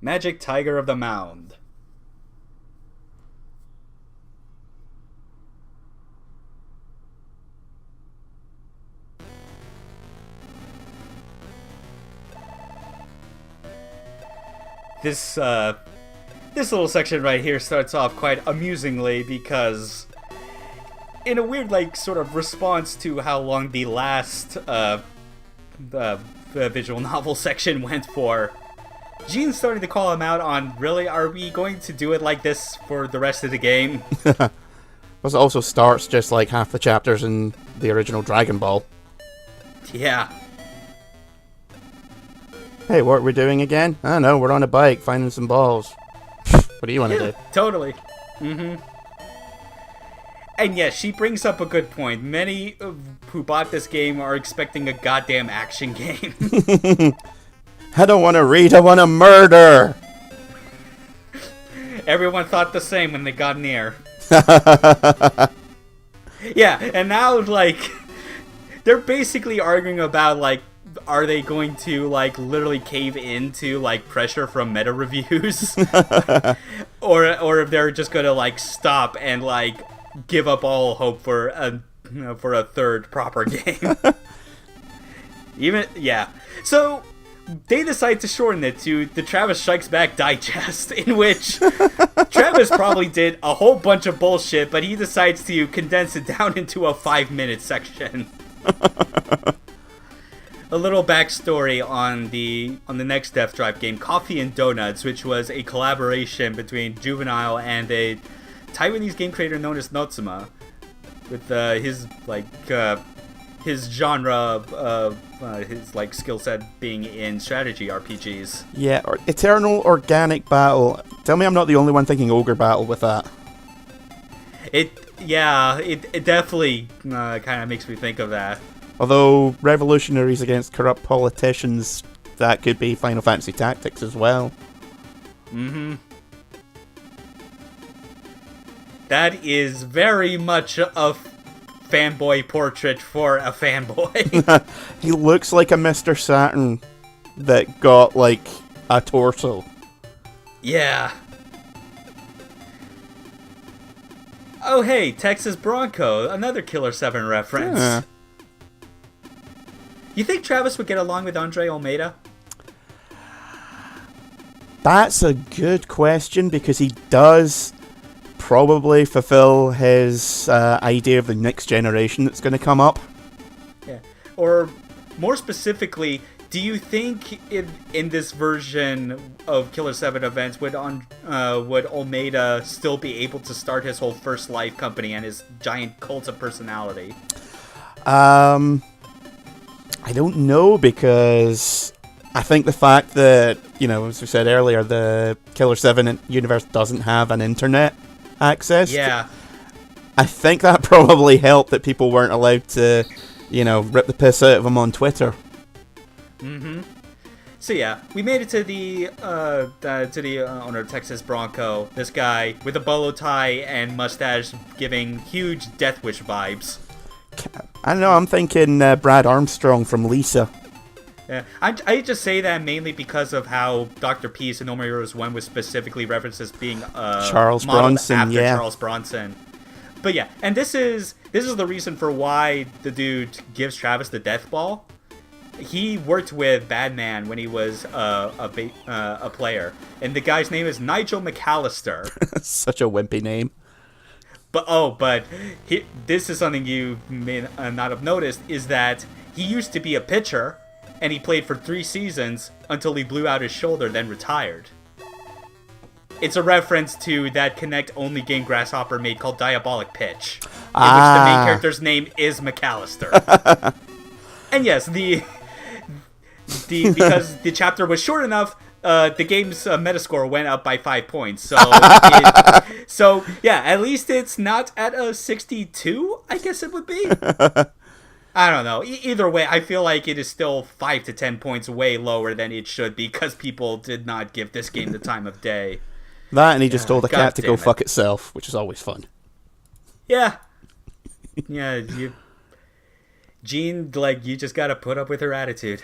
Magic Tiger of the Mound. This little section right here starts off quite amusingly because, in a weird, sort of response to how long the last visual novel section went for, Gene's starting to call him out on, really, are we going to do it like this for the rest of the game? Plus, it also starts just like half the chapters in the original Dragon Ball. Yeah. Hey, what are we doing again? I don't know, we're on a bike finding some balls. What do you want to do? Totally. Mm-hmm. And yes, she brings up a good point. Many who bought this game are expecting a goddamn action game. I don't want to read, I want to murder! Everyone thought the same when they got near. Yeah, and now, they're basically arguing about, are they going to, literally cave into, pressure from meta reviews? or if they're just gonna, stop and, give up all hope for a third proper game. Yeah. So, they decide to shorten it to the Travis Strikes Back Digest, in which Travis probably did a whole bunch of bullshit, but he decides to condense it down into a 5-minute section. A little backstory on the next Death Drive game, Coffee and Donuts, which was a collaboration between Juvenile and a Taiwanese game creator known as Notsuma, with his genre, his skill set being in strategy RPGs. Yeah, Eternal Organic Battle. Tell me I'm not the only one thinking Ogre Battle with that. It definitely kind of makes me think of that. Although, revolutionaries against corrupt politicians, that could be Final Fantasy Tactics as well. Mm-hmm. That is very much a fanboy portrait for a fanboy. He looks like a Mr. Saturn that got, a torso. Yeah. Oh, hey, Texas Bronco, another Killer 7 reference. Yeah. You think Travis would get along with Andre Almeida? That's a good question, because he does probably fulfill his idea of the next generation that's going to come up. Yeah. Or, more specifically, do you think in this version of Killer 7 events, would Almeida still be able to start his whole First Life company and his giant cult of personality? I don't know, because I think the fact that, as we said earlier, the Killer 7 universe doesn't have an internet access. Yeah. I think that probably helped that people weren't allowed to, rip the piss out of him on Twitter. Mm-hmm. So yeah, we made it to the owner of Texas Bronco. This guy with a bolo tie and mustache, giving huge Death Wish vibes. I don't know, I'm thinking Brad Armstrong from Lisa. Yeah, I just say that mainly because of how Dr. Peace in No More Heroes 1 was specifically referenced as being Charles Bronson, after yeah. Charles Bronson. But yeah, and this is the reason for why the dude gives Travis the death ball. He worked with Badman when he was a player, and the guy's name is Nigel McAllister. Such a wimpy name. But this is something you may not have noticed, is that he used to be a pitcher, and he played for 3 seasons until he blew out his shoulder, then retired. It's a reference to that Connect-only game Grasshopper made called Diabolic Pitch, in which the main character's name is McAllister. And yes, because the chapter was short enough, the game's Metascore went up by 5 points. So yeah, at least it's not at a 62, I guess it would be. I don't know. Either way, I feel like it is still 5 to 10 points way lower than it should be, because people did not give this game the time of day. That, and he just told the cat to go fuck itself, which is always fun. Yeah. Yeah, Gene, you just gotta put up with her attitude.